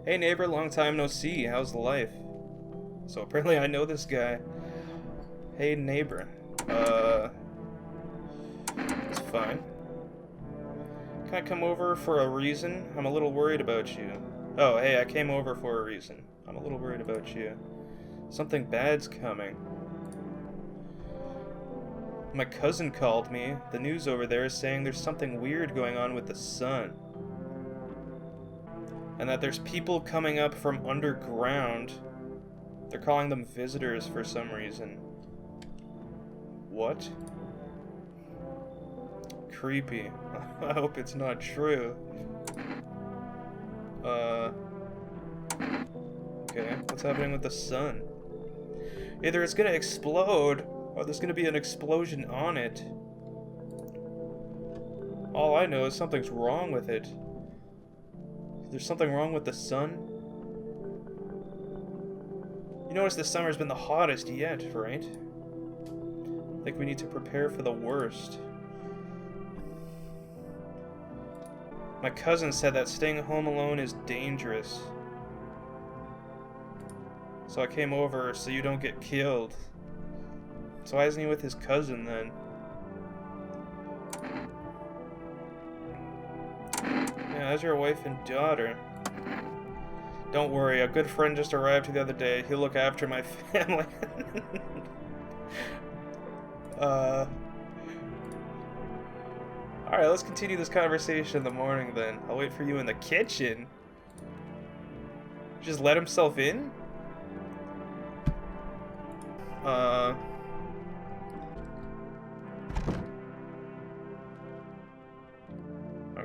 Hey neighbor, long time no see. How's life? So apparently I know this guy. Hey neighbor. It's fine. Can I come over for a reason? I'm a little worried about you. Oh, hey, I came over for a reason. I'm a little worried about you. Something bad's coming. My cousin called me. The news over there is saying there's something weird going on with the sun. And that there's people coming up from underground. They're calling them visitors for some reason. What? Creepy. I hope it's not true. Okay, what's happening with the sun? Either it's gonna explode, or there's gonna be an explosion on it. All I know is something's wrong with it. There's something wrong with the sun? You notice this summer's been the hottest yet, right? I think we need to prepare for the worst. My cousin said that staying home alone is dangerous. So I came over so you don't get killed. So why isn't he with his cousin then? Yeah, how's your wife and daughter? Don't worry, a good friend just arrived the other day. He'll look after my family. Alright, let's continue this conversation in the morning then. I'll wait for you in the kitchen. Just let himself in? I'm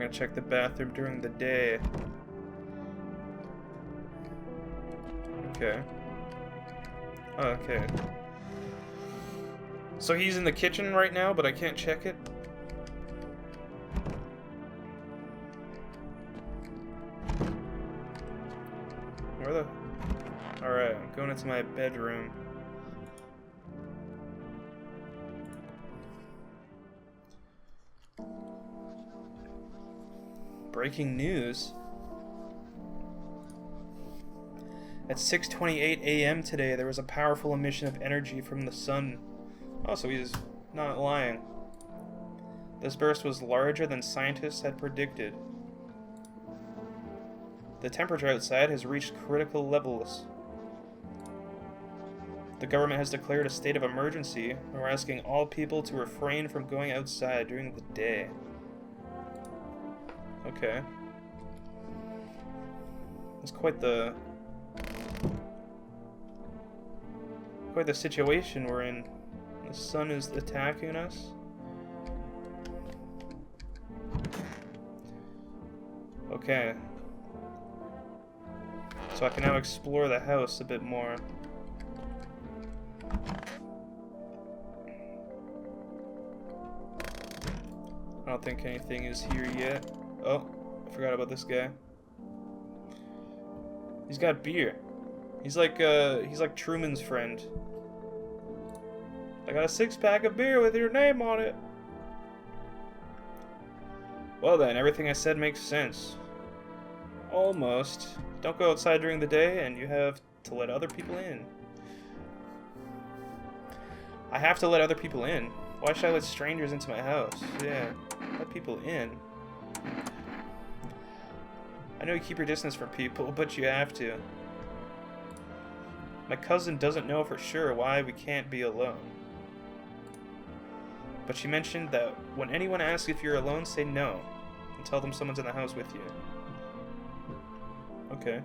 gonna check the bathroom during the day. Okay. Okay. So he's in the kitchen right now, but I can't check it? Where the... Alright, I'm going into my bedroom. Breaking news. At 6:28 a.m. today, there was a powerful emission of energy from the sun. Oh, so he's not lying. This burst was larger than scientists had predicted. The temperature outside has reached critical levels. The government has declared a state of emergency, and we're asking all people to refrain from going outside during the day. Okay. It's quite the situation we're in. The sun is attacking us. Okay. So I can now explore the house a bit more. I don't think anything is here yet. Oh, I forgot about this guy. He's got beer. He's like Truman's friend. I got a 6-pack of beer with your name on it. Well then, everything I said makes sense. Almost. Don't go outside during the day, and you have to let other people in. I have to let other people in. Why should I let strangers into my house? Yeah, let people in. I know you keep your distance from people, but you have to. My cousin doesn't know for sure why we can't be alone. But she mentioned that when anyone asks if you're alone, say no, and tell them someone's in the house with you. Okay.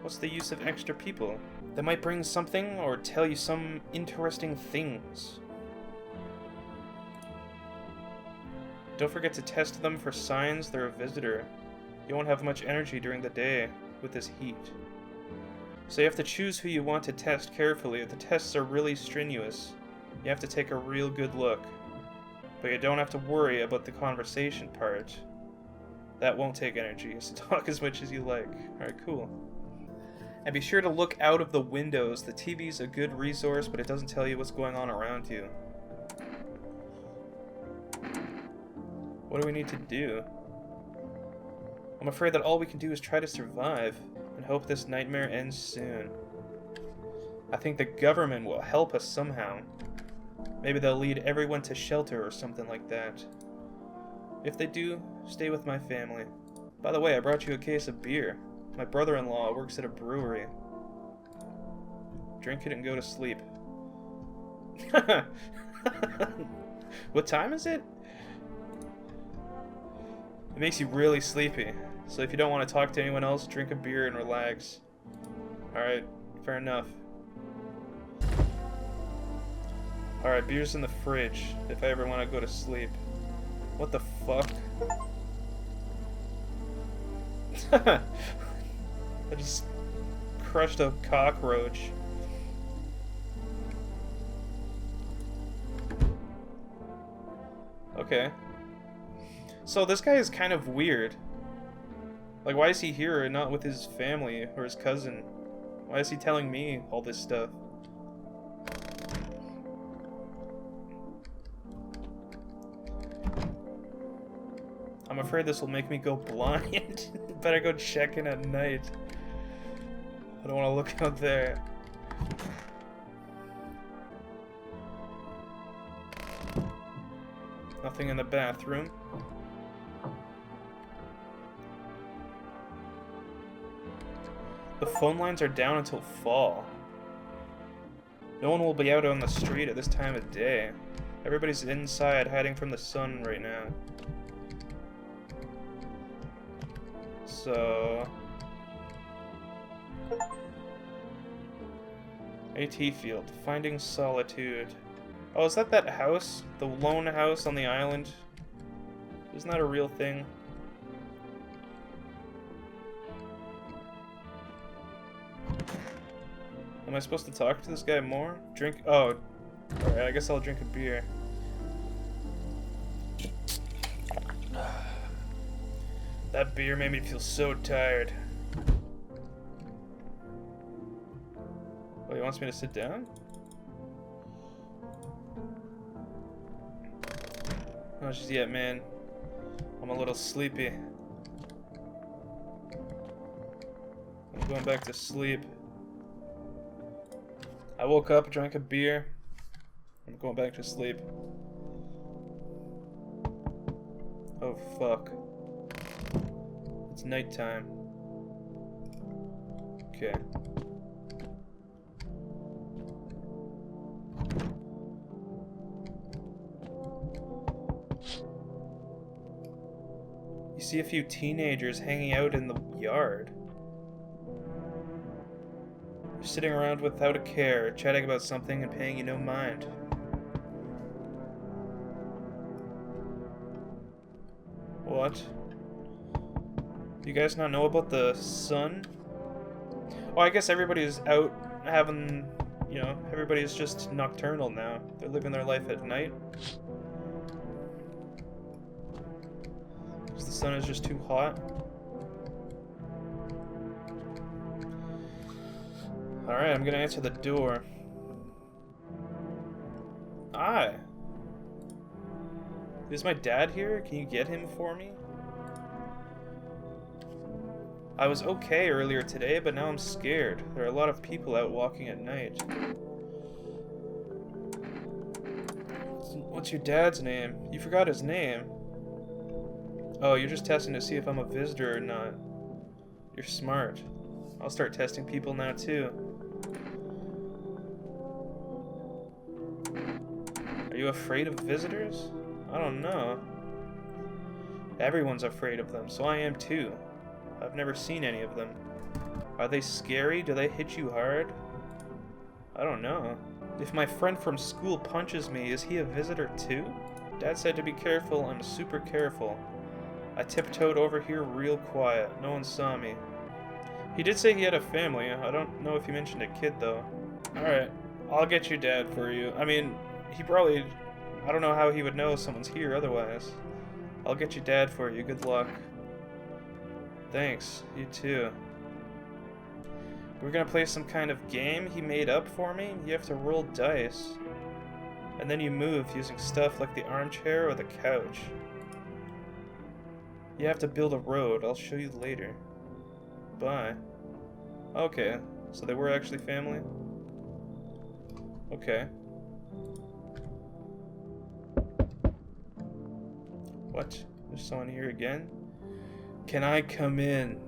What's the use of extra people? They might bring something or tell you some interesting things. Don't forget to test them for signs they're a visitor. You won't have much energy during the day with this heat. So you have to choose who you want to test carefully. The tests are really strenuous. You have to take a real good look. But you don't have to worry about the conversation part. That won't take energy, so talk as much as you like. Alright, cool. And be sure to look out of the windows. The TV's a good resource, but it doesn't tell you what's going on around you. What do we need to do? I'm afraid that all we can do is try to survive and hope this nightmare ends soon. I think the government will help us somehow. Maybe they'll lead everyone to shelter or something like that. If they do, stay with my family. By the way, I brought you a case of beer. My brother-in-law works at a brewery. Drink it and go to sleep. What time is it? It makes you really sleepy. So if you don't want to talk to anyone else, drink a beer and relax. Alright, fair enough. Alright, beer's in the fridge if I ever want to go to sleep. What the fuck? I just crushed a cockroach. Okay. So this guy is kind of weird. Like, why is he here and not with his family or his cousin? Why is he telling me all this stuff? I'm afraid this will make me go blind. Better go check in at night. I don't want to look out there. Nothing in the bathroom. The phone lines are down until fall. No one will be out on the street at this time of day. Everybody's inside hiding from the sun right now. So... AT field. Finding solitude. Oh, is that house? The lone house on the island? Isn't that a real thing? Am I supposed to talk to this guy more? Drink... Oh. Alright, I guess I'll drink a beer. That beer made me feel so tired. Oh, he wants me to sit down? Oh, just yet, man. I'm a little sleepy. I'm going back to sleep. I woke up, drank a beer. I'm going back to sleep. Oh, fuck. It's nighttime. Okay. You see a few teenagers hanging out in the yard. They're sitting around without a care, chatting about something and paying you no mind. What? You guys not know about the sun? Oh, I guess everybody's out having, you know, everybody's just nocturnal now. They're living their life at night. Because the sun is just too hot. Alright, I'm gonna answer the door. Hi. Is my dad here? Can you get him for me? I was okay earlier today, but now I'm scared. There are a lot of people out walking at night. What's your dad's name? You forgot his name. Oh, you're just testing to see if I'm a visitor or not. You're smart. I'll start testing people now too. Are you afraid of visitors? I don't know. Everyone's afraid of them, so I am too. I've never seen any of them. Are they scary? Do they hit you hard? I don't know. If my friend from school punches me, is he a visitor too? Dad said to be careful. I'm super careful. I tiptoed over here real quiet. No one saw me. He did say he had a family. I don't know if he mentioned a kid though. Alright, I'll get your dad for you. I mean, he probably... I don't know how he would know someone's here otherwise. I'll get your dad for you. Good luck. Thanks. You too. We're gonna play some kind of game he made up for me. You have to roll dice. And then you move using stuff like the armchair or the couch. You have to build a road. I'll show you later. Bye. Okay, so they were actually family? Okay. What? There's someone here again? Can I come in?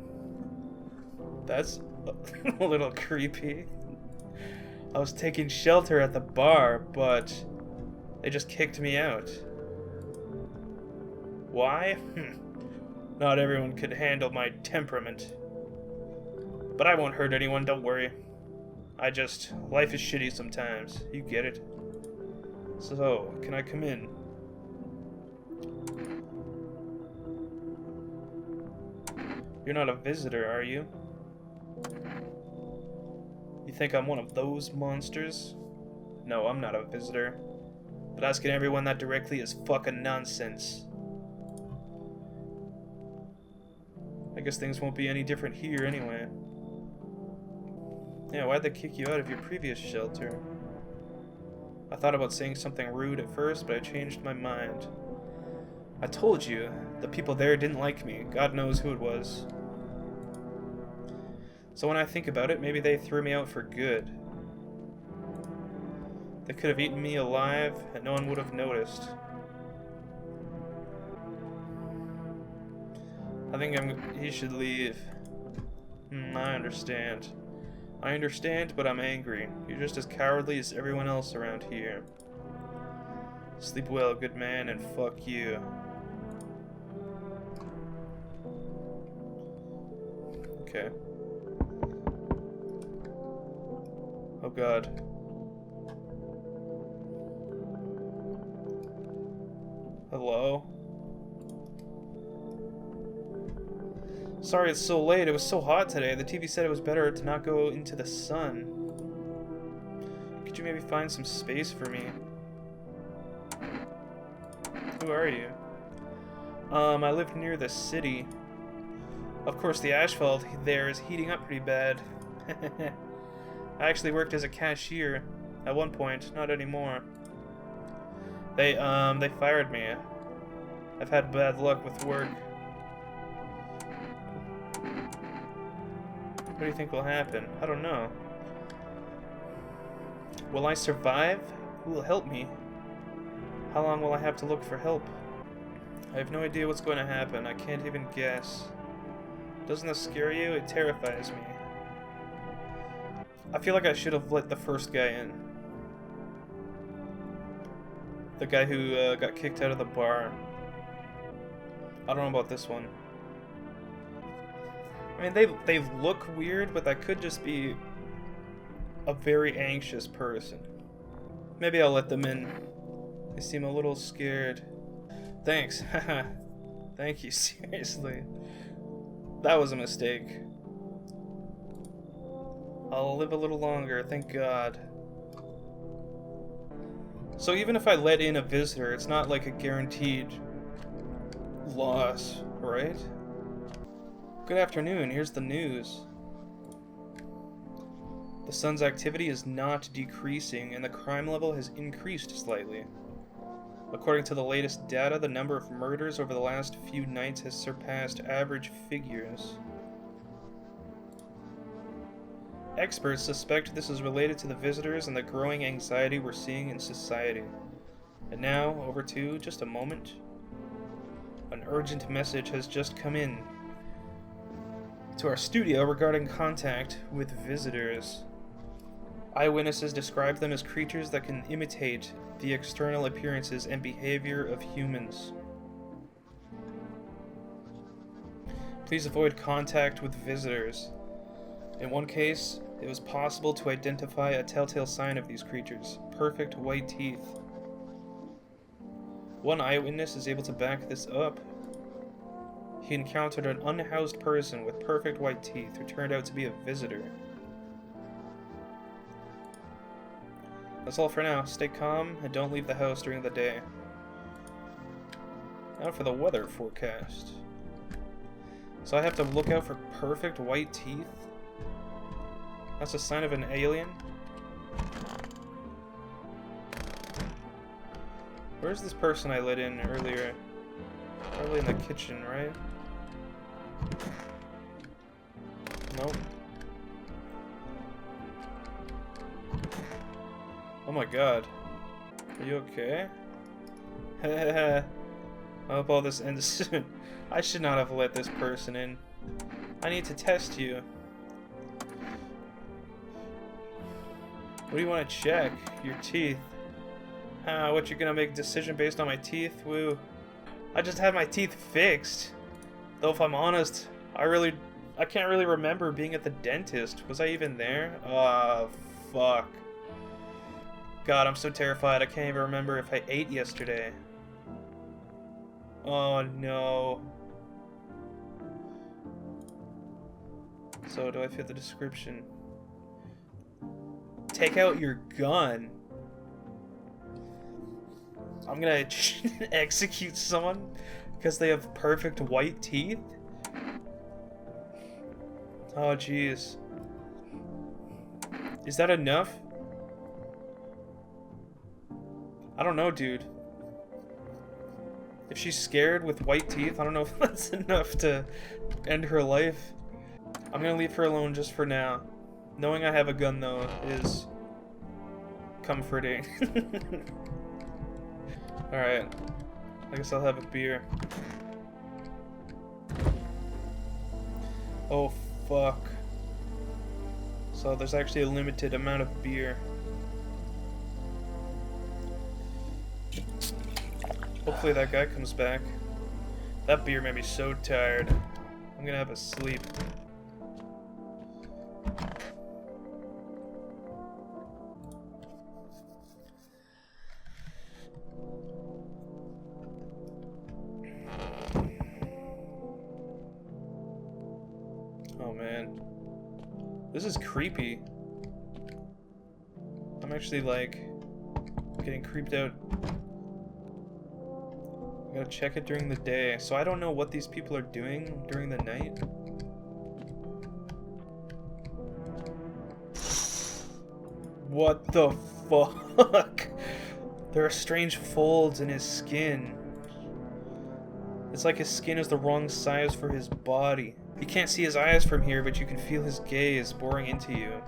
That's a little creepy. I was taking shelter at the bar, but they just kicked me out. Why? Not everyone could handle my temperament. But I won't hurt anyone, don't worry. Life is shitty sometimes. You get it. So, can I come in? You're not a visitor, are you? You think I'm one of those monsters? No, I'm not a visitor. But asking everyone that directly is fucking nonsense. I guess things won't be any different here anyway. Yeah, why'd they kick you out of your previous shelter? I thought about saying something rude at first, but I changed my mind. I told you, the people there didn't like me. God knows who it was. So when I think about it, maybe they threw me out for good. They could have eaten me alive, and no one would have noticed. I think he should leave. I understand. I understand, but I'm angry. You're just as cowardly as everyone else around here. Sleep well, good man, and fuck you. Okay. Oh god. Hello? Sorry it's so late. It was so hot today. The TV said it was better to not go into the sun. Could you maybe find some space for me? Who are you? I live near the city. Of course, the asphalt there is heating up pretty bad. I actually worked as a cashier at one point, not anymore. They fired me. I've had bad luck with work. What do you think will happen? I don't know. Will I survive? Who will help me? How long will I have to look for help? I have no idea what's going to happen. I can't even guess. Doesn't this scare you? It terrifies me. I feel like I should have let the first guy in. The guy who got kicked out of the bar. I don't know about this one. I mean, they look weird, but that could just be a very anxious person. Maybe I'll let them in. They seem a little scared. Thanks. Haha. Thank you, seriously. That was a mistake. I'll live a little longer, thank God. So even if I let in a visitor, it's not like a guaranteed loss, right? Good afternoon, here's the news. The sun's activity is not decreasing, and the crime level has increased slightly. According to the latest data, the number of murders over the last few nights has surpassed average figures. Experts suspect this is related to the visitors and the growing anxiety we're seeing in society. And now, over to just a moment. An urgent message has just come in to our studio regarding contact with visitors. Eyewitnesses describe them as creatures that can imitate the external appearances and behavior of humans. Please avoid contact with visitors. In one case, it was possible to identify a telltale sign of these creatures: perfect white teeth. One eyewitness is able to back this up. He encountered an unhoused person with perfect white teeth who turned out to be a visitor. That's all for now. Stay calm and don't leave the house during the day. Now for the weather forecast. So I have to look out for perfect white teeth? That's a sign of an alien? Where's this person I let in earlier? Probably in the kitchen, right? Nope. Oh my god. Are you okay? I hope all this ends soon. I should not have let this person in. I need to test you. What do you want to check? Your teeth. What, you're gonna make a decision based on my teeth? Woo. I just had my teeth fixed. Though if I'm honest, I can't really remember being at the dentist. Was I even there? Fuck. God, I'm so terrified. I can't even remember if I ate yesterday. Oh no. So, do I fit the description? Take out your gun. I'm gonna execute someone because they have perfect white teeth? Oh, jeez. Is that enough? I don't know, dude. If she's scared with white teeth, I don't know if that's enough to end her life. I'm gonna leave her alone just for now. Knowing I have a gun, though, is comforting. Alright. I guess I'll have a beer. Oh, fuck. So there's actually a limited amount of beer. Hopefully that guy comes back. That beer made me so tired. I'm gonna have a sleep. Oh man. This is creepy. I'm actually like getting creeped out. I gotta check it during the day. So I don't know what these people are doing during the night. What the fuck? There are strange folds in his skin. It's like his skin is the wrong size for his body. You can't see his eyes from here, but you can feel his gaze boring into you.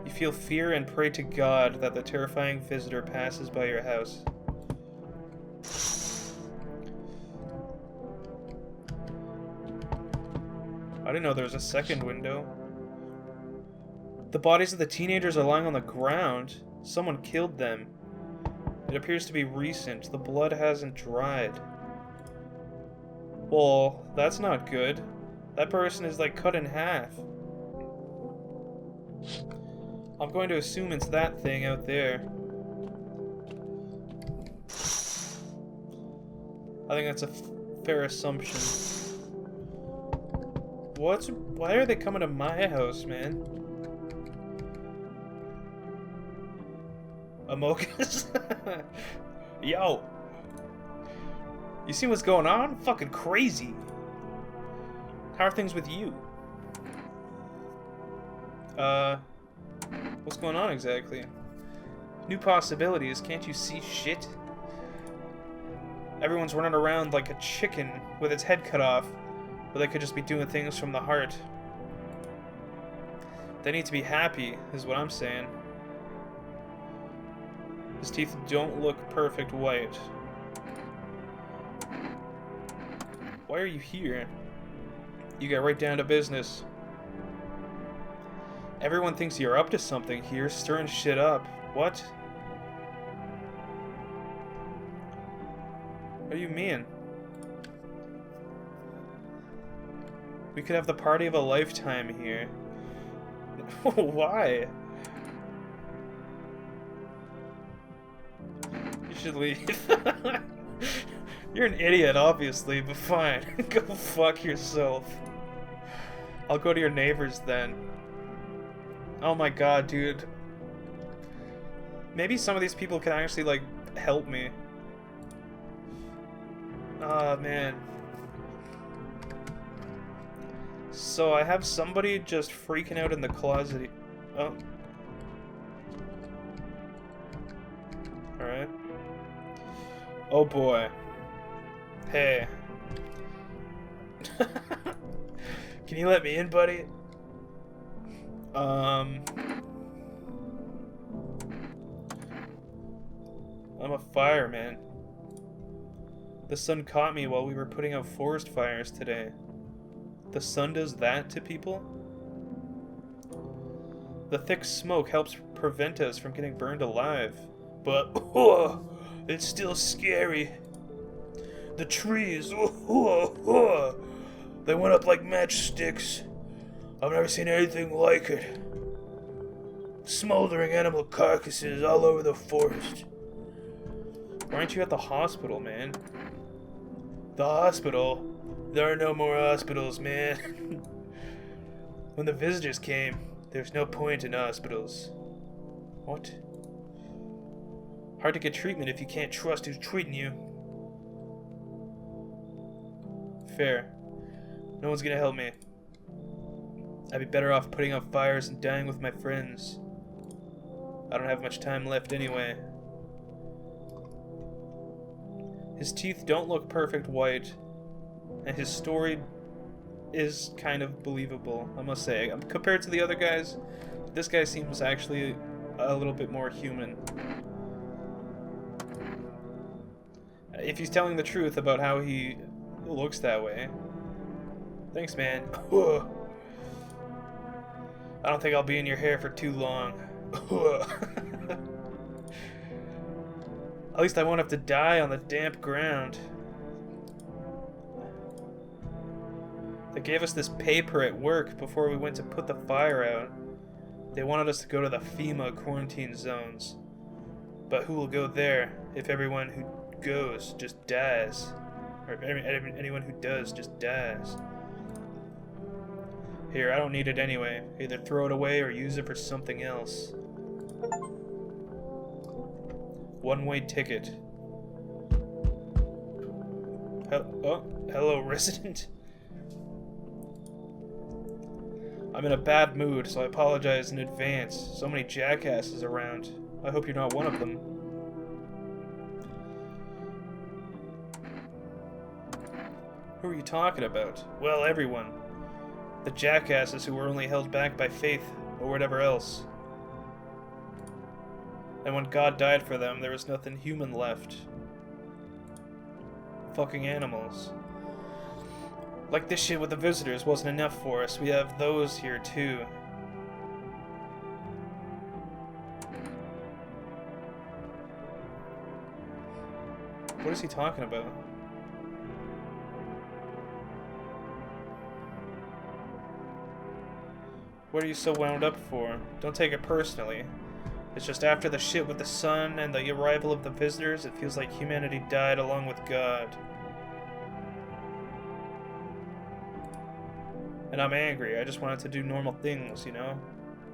You feel fear and pray to God that the terrifying visitor passes by your house. I didn't know there was a second window. The bodies of the teenagers are lying on the ground. Someone killed them. It appears to be recent. The blood hasn't dried. Well, that's not good. That person is like cut in half. I'm going to assume it's that thing out there. I think that's a fair assumption. Why are they coming to my house, man? Amogus? Yo! You see what's going on? Fucking crazy. How are things with you? What's going on exactly? New possibilities, can't you see shit? Everyone's running around like a chicken with its head cut off, but they could just be doing things from the heart. They need to be happy, is what I'm saying. His teeth don't look perfect white. Why are you here? You get right down to business. Everyone thinks you're up to something here, stirring shit up. What? What do you mean? We could have the party of a lifetime here. Why? You should leave. You're an idiot, obviously, but fine. Go fuck yourself. I'll go to your neighbors then. Oh my god, dude. Maybe some of these people can actually, like, help me. Oh, man. So I have somebody just freaking out in the closet. Oh. Alright. Oh boy. Hey. Can you let me in, buddy? I'm a fireman. The sun caught me while we were putting out forest fires today. The sun does that to people? The thick smoke helps prevent us from getting burned alive. But, it's still scary. The trees, they went up like matchsticks. I've never seen anything like it. Smoldering animal carcasses all over the forest. Why aren't you at the hospital, man? The hospital? There are no more hospitals, man. When the visitors came, there's no point in hospitals. What? Hard to get treatment if you can't trust who's treating you. Fair. No one's gonna help me. I'd be better off putting out fires and dying with my friends. I don't have much time left anyway. His teeth don't look perfect white, and his story is kind of believable, I must say. Compared to the other guys, this guy seems actually a little bit more human. If he's telling the truth about how he looks that way. Thanks, man. I don't think I'll be in your hair for too long. At least I won't have to die on the damp ground. They gave us this paper at work before we went to put the fire out. They wanted us to go to the FEMA quarantine zones. But who will go there if everyone who goes just dies? Or anyone who does just dies? Here, I don't need it anyway. Either throw it away or use it for something else. One-way ticket. Hello, resident. I'm in a bad mood, so I apologize in advance. So many jackasses around. I hope you're not one of them. Who are you talking about? Well, everyone. The jackasses who were only held back by faith or whatever else. And when God died for them, there was nothing human left. Fucking animals. Like this shit with the visitors wasn't enough for us. We have those here too. What is he talking about? What are you so wound up for? Don't take it personally. It's just after the shit with the sun and the arrival of the visitors, it feels like humanity died along with God. And I'm angry. I just wanted to do normal things, you know?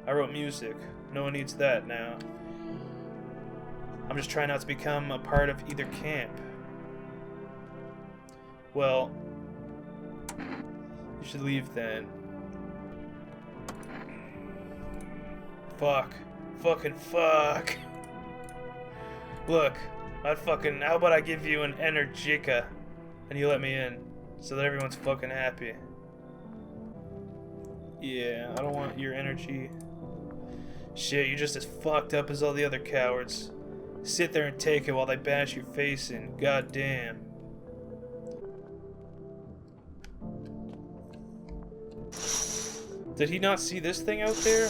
I wrote music. No one needs that now. I'm just trying not to become a part of either camp. Well, you should leave then. Fuck. Fucking fuck. Look, how about I give you an Energica and you let me in so that everyone's fucking happy. Yeah, I don't want your energy. Shit, you're just as fucked up as all the other cowards. Sit there and take it while they bash your face in. Goddamn. Did he not see this thing out there?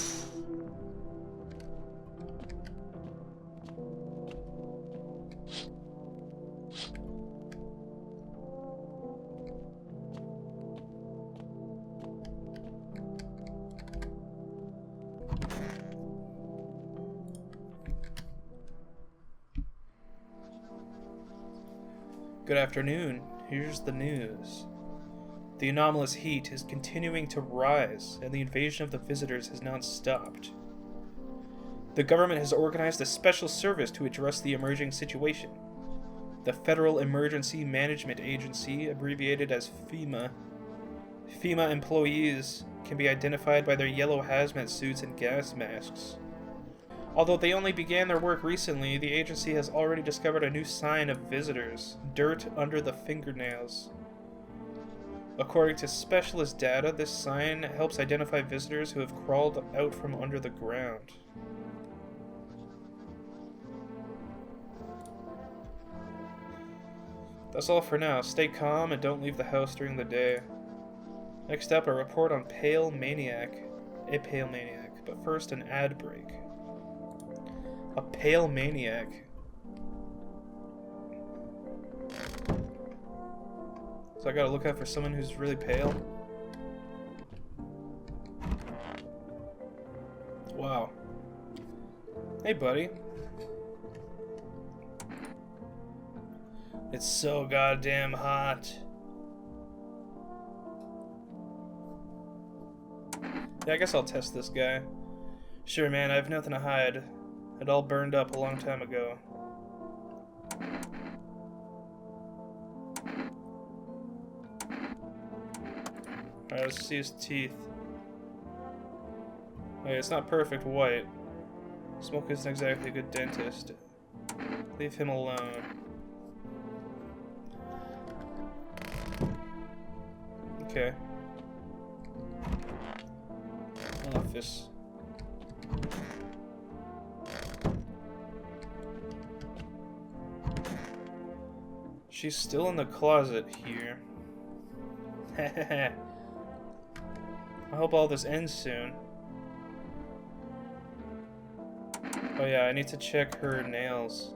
Good afternoon. Here's the news. The anomalous heat is continuing to rise, and the invasion of the visitors has not stopped. The government has organized a special service to address the emerging situation. The Federal Emergency Management Agency, abbreviated as FEMA. FEMA employees can be identified by their yellow hazmat suits and gas masks. Although they only began their work recently, the agency has already discovered a new sign of visitors: dirt under the fingernails. According to specialist data, this sign helps identify visitors who have crawled out from under the ground. That's all for now. Stay calm and don't leave the house during the day. Next up, a report on Pale Maniac. A Pale Maniac. But first, an ad break. A Pale Maniac. So I gotta look out for someone who's really pale. Wow. Hey, buddy. It's so goddamn hot. Yeah, I guess I'll test this guy. Sure, man, I have nothing to hide. It all burned up a long time ago. Alright, let's see his teeth. Okay, it's not perfect white. Smoke isn't exactly a good dentist. Leave him alone. Okay. Office. She's still in the closet here. I hope all this ends soon. Oh yeah, I need to check her nails.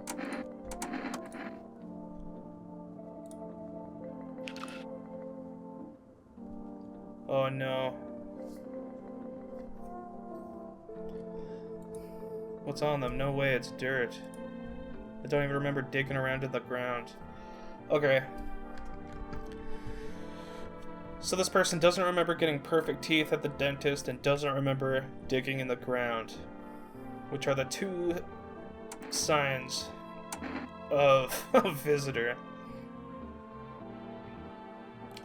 Oh no. What's on them? No way, it's dirt. I don't even remember digging around in the ground. Okay. So this person doesn't remember getting perfect teeth at the dentist and doesn't remember digging in the ground. Which are the two signs of a visitor.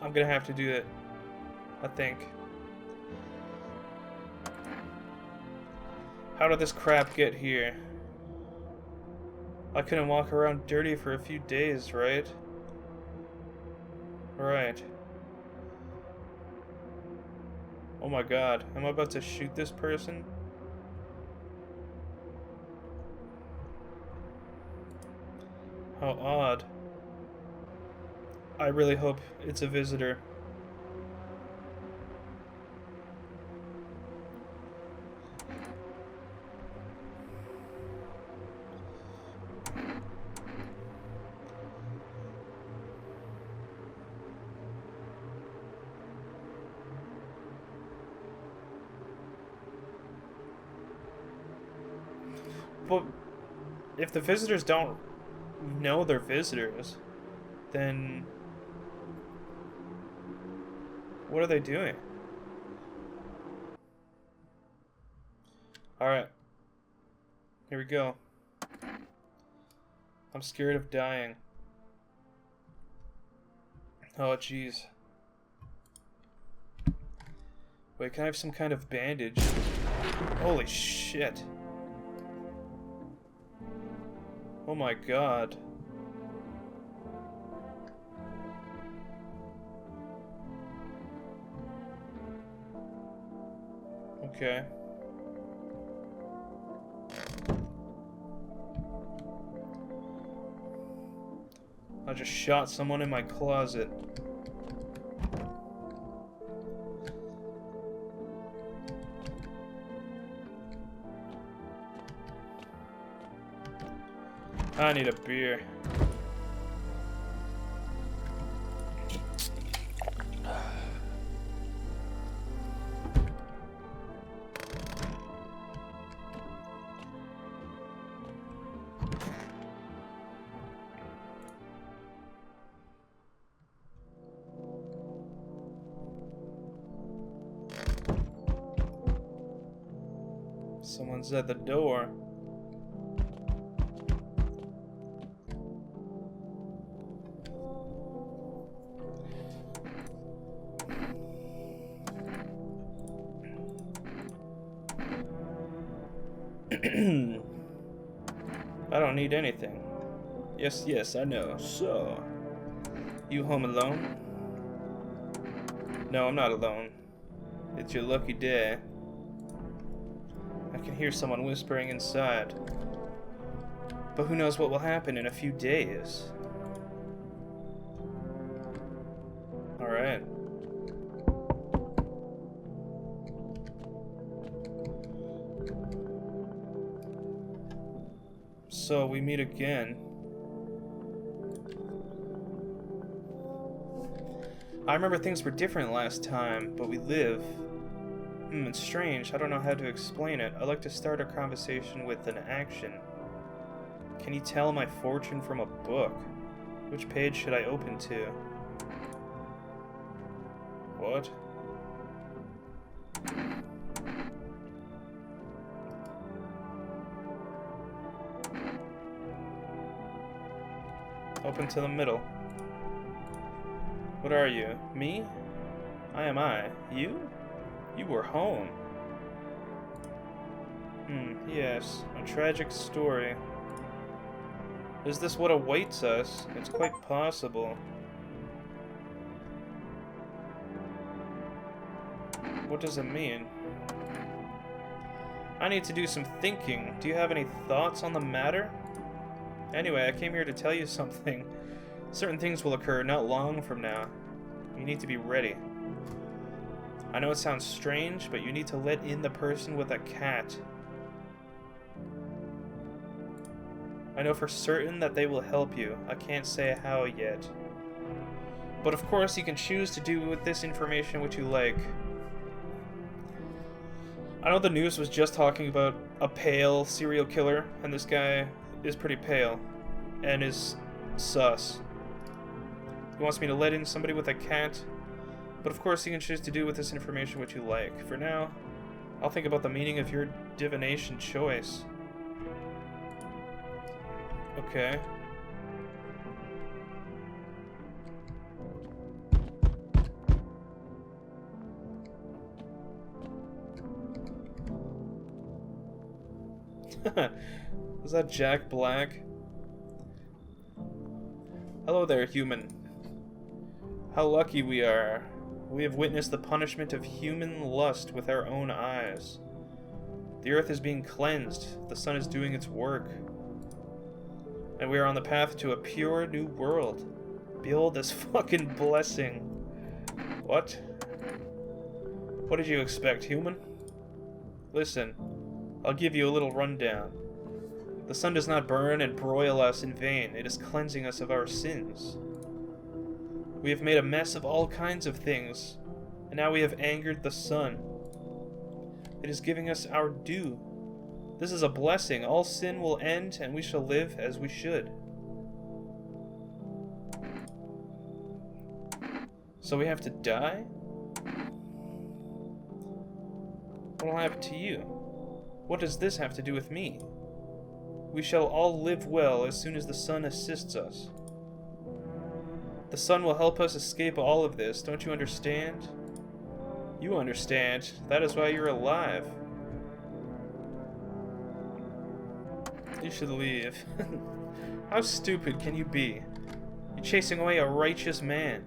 I'm gonna have to do it, I think. How did this crap get here? I couldn't walk around dirty for a few days, right? Right. Oh my god, am I about to shoot this person? How odd. I really hope it's a visitor. But if the visitors don't know they're visitors, then what are they doing? Alright. Here we go. I'm scared of dying. Oh, jeez. Wait, can I have some kind of bandage? Holy shit. Oh my god. Okay. I just shot someone in my closet. I need a beer. Someone's at the door. I don't need anything. Yes, I know. So, you home alone? No, I'm not alone. It's your lucky day. I can hear someone whispering inside. But who knows what will happen in a few days? Alright. So we meet again. I remember things were different last time, but we live. It's strange. I don't know how to explain it. I like to start a conversation with an action. Can you tell my fortune from a book? Which page should I open to? What? Open to the middle. What are you? Me? I am I. You? You were home. Yes. A tragic story. Is this what awaits us? It's quite possible. What does it mean? I need to do some thinking. Do you have any thoughts on the matter? Anyway, I came here to tell you something. Certain things will occur not long from now. You need to be ready. I know it sounds strange, but you need to let in the person with a cat. I know for certain that they will help you. I can't say how yet. But of course, you can choose to do with this information what you like. I know the news was just talking about a pale serial killer, and this guy is pretty pale, and is sus. He wants me to let in somebody with a cat, but of course you can choose to do with this information what you like. For now, I'll think about the meaning of your divination choice. Okay. Is that Jack Black? Hello there, human. How lucky we are. We have witnessed the punishment of human lust with our own eyes. The earth is being cleansed. The sun is doing its work. And we are on the path to a pure new world. Behold this fucking blessing. What? What did you expect, human? Listen, I'll give you a little rundown. The sun does not burn and broil us in vain. It is cleansing us of our sins. We have made a mess of all kinds of things, and now we have angered the sun. It is giving us our due. This is a blessing. All sin will end, and we shall live as we should. So we have to die? What will happen to you? What does this have to do with me? We shall all live well as soon as the sun assists us. The sun will help us escape all of this, don't you understand? You understand. That is why you're alive. You should leave. How stupid can you be? You're chasing away a righteous man.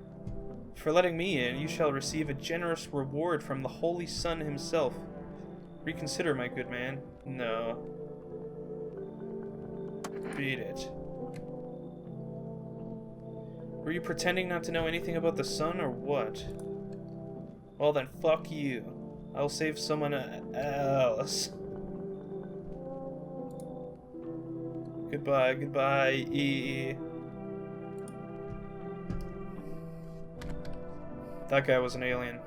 For letting me in, you shall receive a generous reward from the Holy Sun himself. Reconsider, my good man. No. Beat it. Were you pretending not to know anything about the sun, or what? Well then, fuck you. I'll save someone else. Goodbye, goodbye, E. That guy was an alien.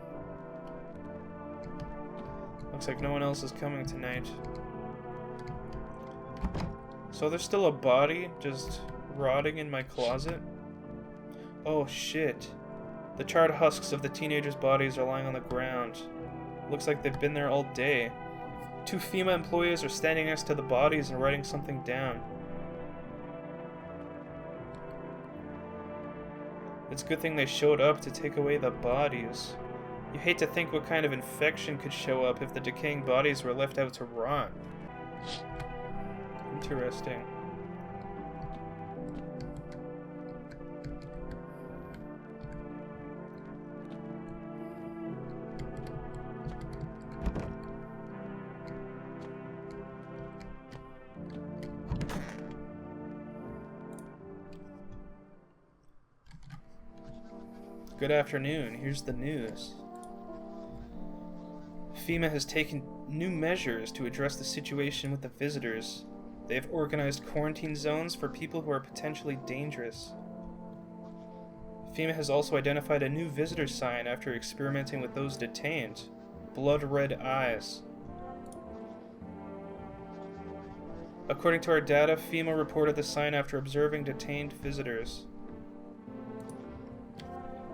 Looks like no one else is coming tonight. So there's still a body just rotting in my closet? Oh shit. The charred husks of the teenagers' bodies are lying on the ground. Looks like they've been there all day. 2 FEMA employees are standing next to the bodies and writing something down. It's a good thing they showed up to take away the bodies. You hate to think what kind of infection could show up if the decaying bodies were left out to rot. Interesting. Good afternoon. Here's the news. FEMA has taken new measures to address the situation with the visitors. They have organized quarantine zones for people who are potentially dangerous. FEMA has also identified a new visitor sign after experimenting with those detained. Blood red eyes. According to our data, FEMA reported the sign after observing detained visitors.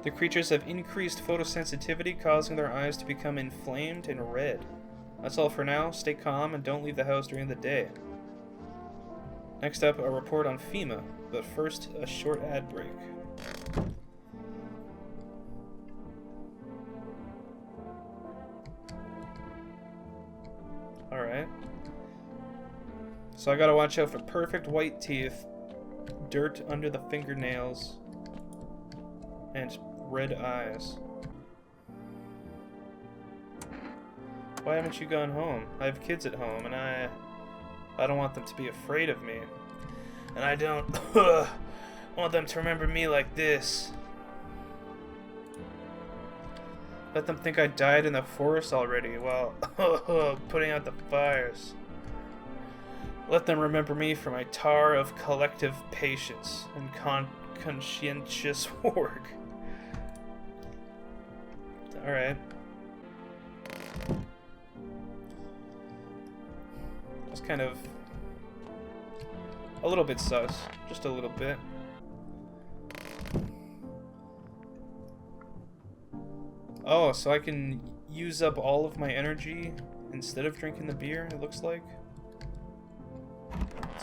The creatures have increased photosensitivity, causing their eyes to become inflamed and red. That's all for now. Stay calm and don't leave the house during the day. Next up, a report on FEMA, but first, a short ad break. Alright. So I gotta watch out for perfect white teeth, dirt under the fingernails, and red eyes. Why haven't you gone home? I have kids at home, and I don't want them to be afraid of me. And I don't want them to remember me like this. Let them think I died in the forest already while putting out the fires. Let them remember me for my tar of collective patience and conscientious work. Alright. That's kind of a little bit sus. Just a little bit. Oh, so I can use up all of my energy instead of drinking the beer, it looks like.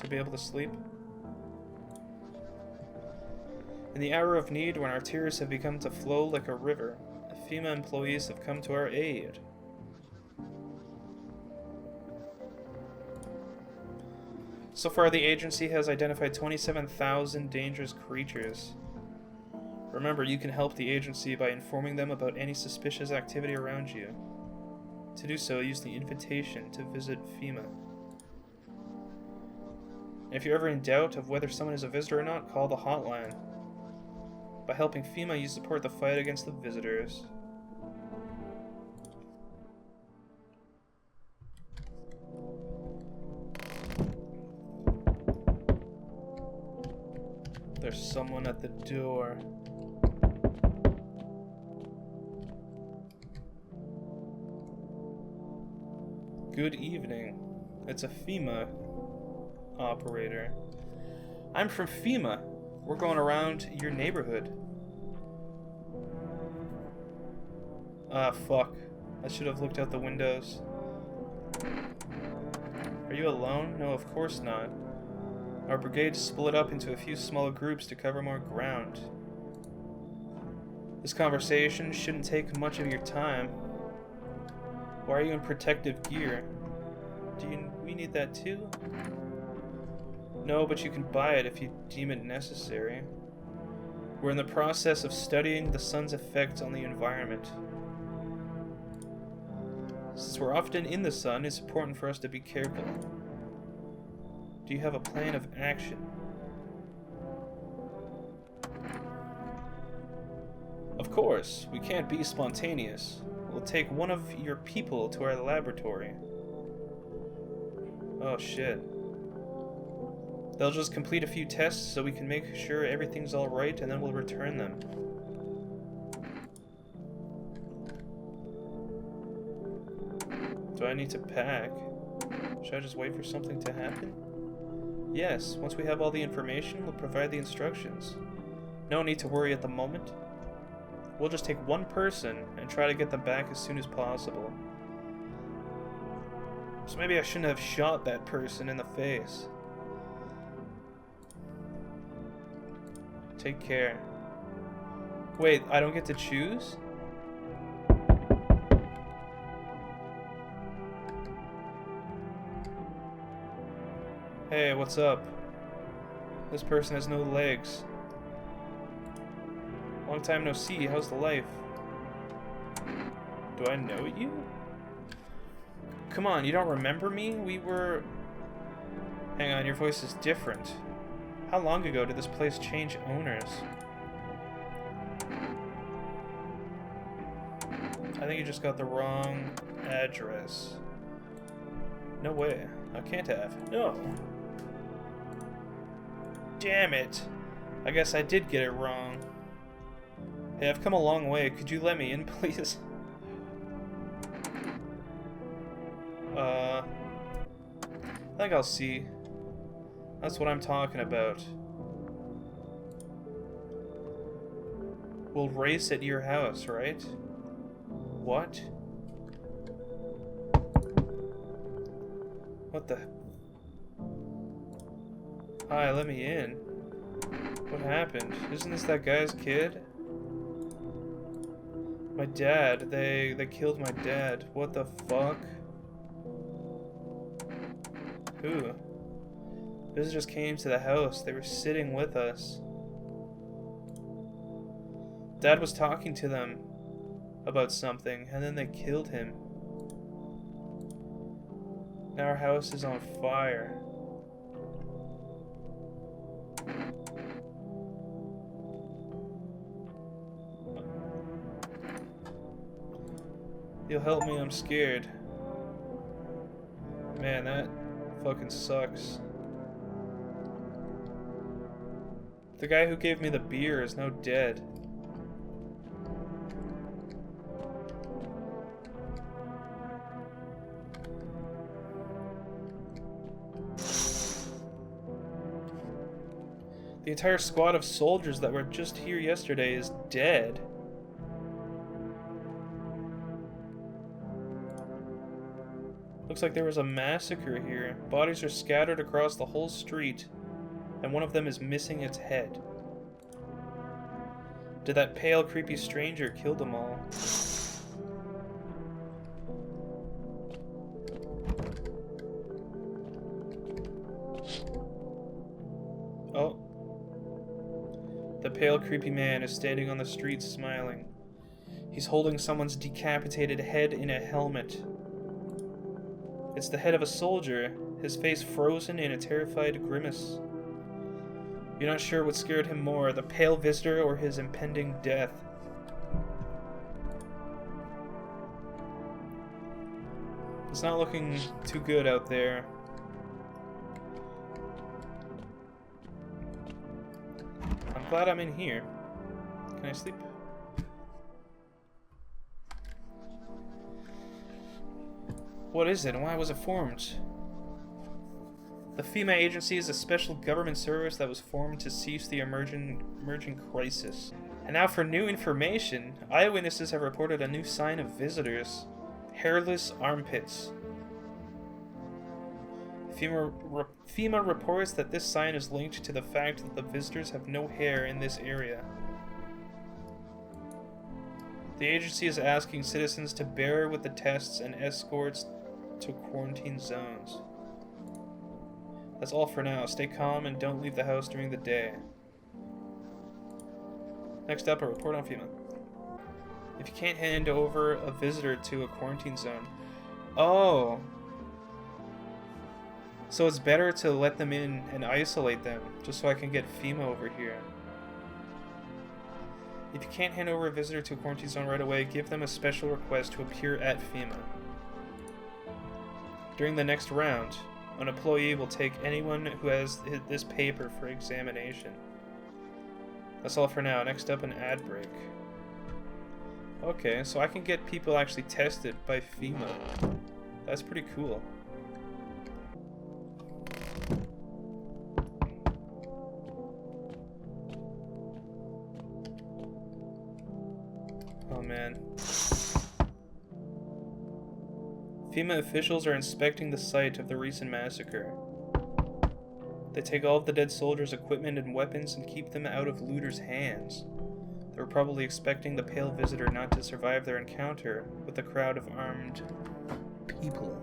To be able to sleep. In the hour of need, when our tears have begun to flow like a river, FEMA employees have come to our aid. So far, the agency has identified 27,000 dangerous creatures. Remember, you can help the agency by informing them about any suspicious activity around you. To do so, use the invitation to visit FEMA. And if you're ever in doubt of whether someone is a visitor or not, call the hotline. By helping FEMA, you support the fight against the visitors. There's someone at the door. Good evening. It's a FEMA operator. I'm from FEMA. We're going around your neighborhood. Ah, fuck. I should have looked out the windows. Are you alone? No, of course not. Our brigade split up into a few smaller groups to cover more ground. This conversation shouldn't take much of your time. Why are you in protective gear? We need that too? No, but you can buy it if you deem it necessary. We're in the process of studying the sun's effects on the environment. Since we're often in the sun, it's important for us to be careful. Do you have a plan of action? Of course, we can't be spontaneous. We'll take one of your people to our laboratory. Oh shit. They'll just complete a few tests so we can make sure everything's alright, and then we'll return them. Do I need to pack? Should I just wait for something to happen? Yes, once we have all the information, we'll provide the instructions. No need to worry at the moment. We'll just take one person and try to get them back as soon as possible. So maybe I shouldn't have shot that person in the face. Take care. Wait, I don't get to choose? Hey, what's up? This person has no legs. Long time no see, how's the life? Do I know you? Come on, you don't remember me? We were... Hang on, your voice is different. How long ago did this place change owners? I think you just got the wrong address. No way. I can't have. No. Damn it. I guess I did get it wrong. Hey, I've come a long way. Could you let me in, please? I think I'll see. That's what I'm talking about. We'll race at your house, right? What? What the? Hi, let me in. What happened? Isn't this that guy's kid? My dad. They killed my dad. What the fuck? Who? Visitors came to the house. They were sitting with us. Dad was talking to them about something, and then they killed him. Now our house is on fire. You'll help me, I'm scared. Man, that fucking sucks. The guy who gave me the beer is now dead. The entire squad of soldiers that were just here yesterday is dead. Looks like there was a massacre here. Bodies are scattered across the whole street, and one of them is missing its head. Did that pale, creepy stranger kill them all? Oh. The pale, creepy man is standing on the street smiling. He's holding someone's decapitated head in a helmet. It's the head of a soldier, his face frozen in a terrified grimace. You're not sure what scared him more, the pale visitor or his impending death. It's not looking too good out there. I'm glad I'm in here. Can I sleep? What is it and why was it formed? The FEMA agency is a special government service that was formed to seize the emerging crisis. And now for new information, eyewitnesses have reported a new sign of visitors. Hairless armpits. FEMA reports that this sign is linked to the fact that the visitors have no hair in this area. The agency is asking citizens to bear with the tests and escorts to quarantine zones. That's all for now. Stay calm and don't leave the house during the day. Next up, a report on FEMA. If you can't hand over a visitor to a quarantine zone. Oh. So it's better to let them in and isolate them, just so I can get FEMA over here. If you can't hand over a visitor to a quarantine zone right away, give them a special request to appear at FEMA. During the next round, an employee will take anyone who has this paper for examination. That's all for now. Next up, an ad break. Okay, so I can get people actually tested by FEMA. That's pretty cool. Oh man. FEMA officials are inspecting the site of the recent massacre. They take all of the dead soldiers' equipment and weapons and keep them out of looters' hands. They were probably expecting the pale visitor not to survive their encounter with a crowd of armed people.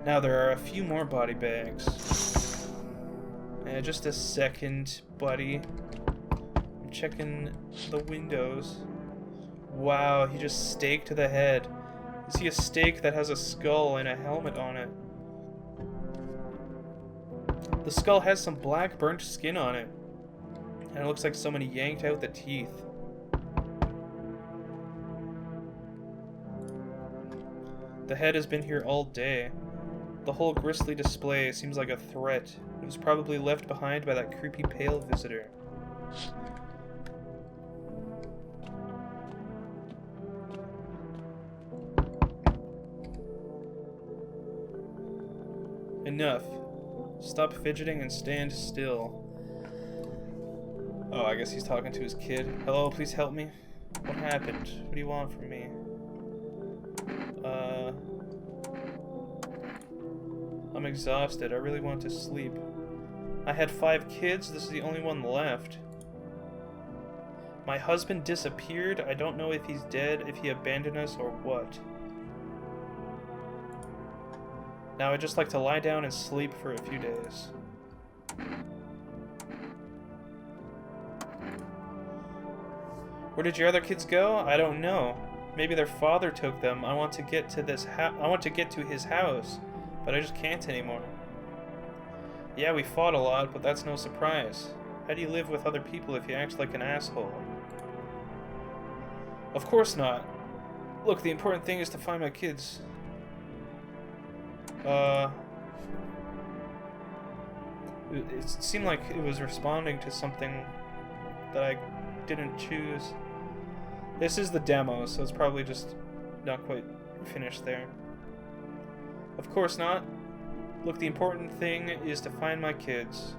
Now there are a few more body bags. Just a second, buddy. I'm checking the windows. Wow, he just staked the head. You see a stake that has a skull and a helmet on it. The skull has some black burnt skin on it. And it looks like someone yanked out the teeth. The head has been here all day. The whole grisly display seems like a threat. It was probably left behind by that creepy pale visitor. Enough. Stop fidgeting and stand still. Oh, I guess he's talking to his kid. Hello, please help me. What happened? What do you want from me? I'm exhausted. I really want to sleep. I had 5 kids. This is the only one left. My husband disappeared. I don't know if he's dead, if he abandoned us, or what. Now I'd just like to lie down and sleep for a few days. Where did your other kids go? I don't know. Maybe their father took them. I want to get to his house, but I just can't anymore. Yeah, we fought a lot, but that's no surprise. How do you live with other people if you act like an asshole? Of course not. Look, the important thing is to find my kids. It seemed like it was responding to something that I didn't choose. This is the demo, so it's probably just not quite finished there. Of course not. Look, the important thing is to find my kids.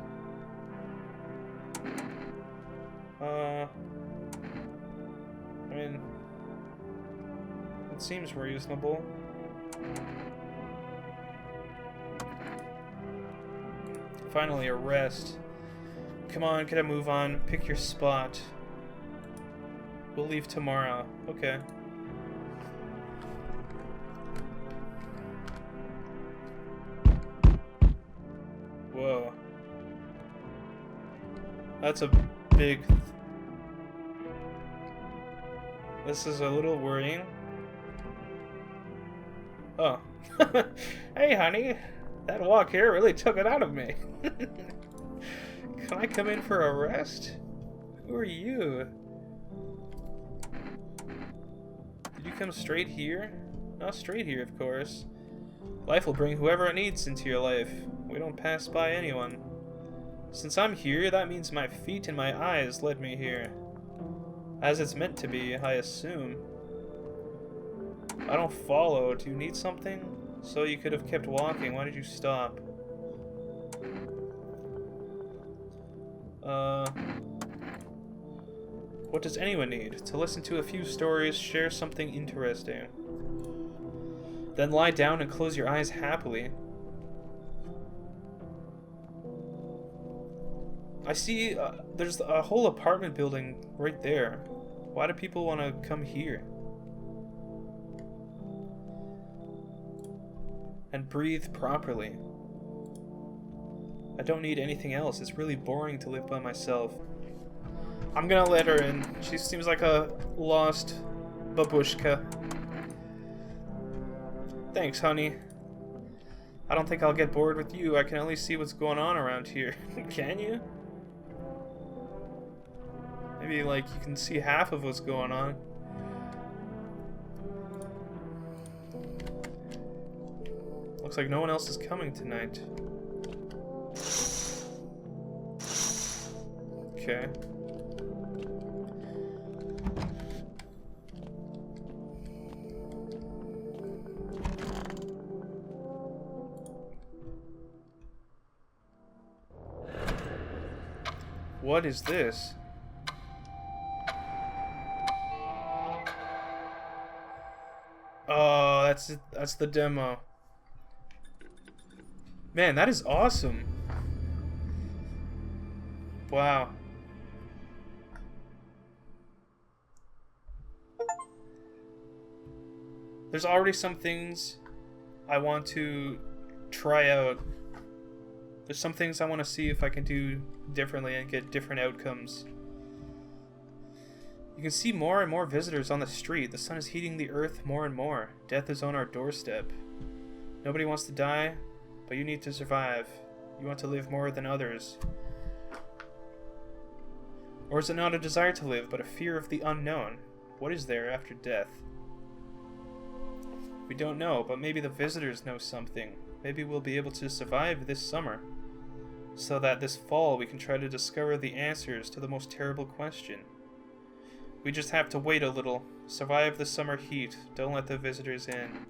I mean, it seems reasonable. Finally, a rest. Come on, can I move on? Pick your spot. We'll leave tomorrow. Okay. Whoa. That's a big... This is a little worrying. Oh. Hey, honey. That walk here really took it out of me. Can I come in for a rest? Who are you? Did you come straight here? Not straight here, of course. Life will bring whoever it needs into your life. We don't pass by anyone. Since I'm here, that means my feet and my eyes led me here. As it's meant to be, I assume. I don't follow. Do you need something? So you could have kept walking. Why did you stop? What does anyone need? To listen to a few stories, share something interesting. Then lie down and close your eyes happily. I see there's a whole apartment building right there. Why do people want to come here? And breathe properly. I don't need anything else. It's really boring to live by myself. I'm gonna let her in. She seems like a lost babushka. Thanks, honey. I don't think I'll get bored with you. I can at least see what's going on around here. Can you? Maybe, like, you can see half of what's going on. Looks like no one else is coming tonight. Okay. What is this? Oh, that's the demo. Man, that is awesome. Wow. There's already some things I want to try out. There's some things I want to see if I can do differently and get different outcomes. You can see more and more visitors on the street. The sun is heating the earth more and more. Death is on our doorstep. Nobody wants to die, but you need to survive. You want to live more than others. Or is it not a desire to live, but a fear of the unknown? What is there after death? We don't know, but maybe the visitors know something. Maybe we'll be able to survive this summer, so that this fall we can try to discover the answers to the most terrible question. We just have to wait a little, survive the summer heat, don't let the visitors in.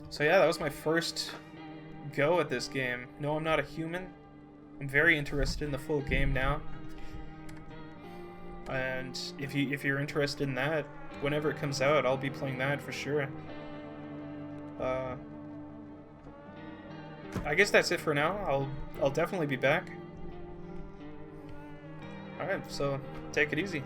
So yeah, that was my first go at this game. No, I'm not a human. I'm very interested in the full game now. And if you're interested in that, whenever it comes out, I'll be playing that for sure. I guess that's it for now. I'll definitely be back. Alright, so take it easy.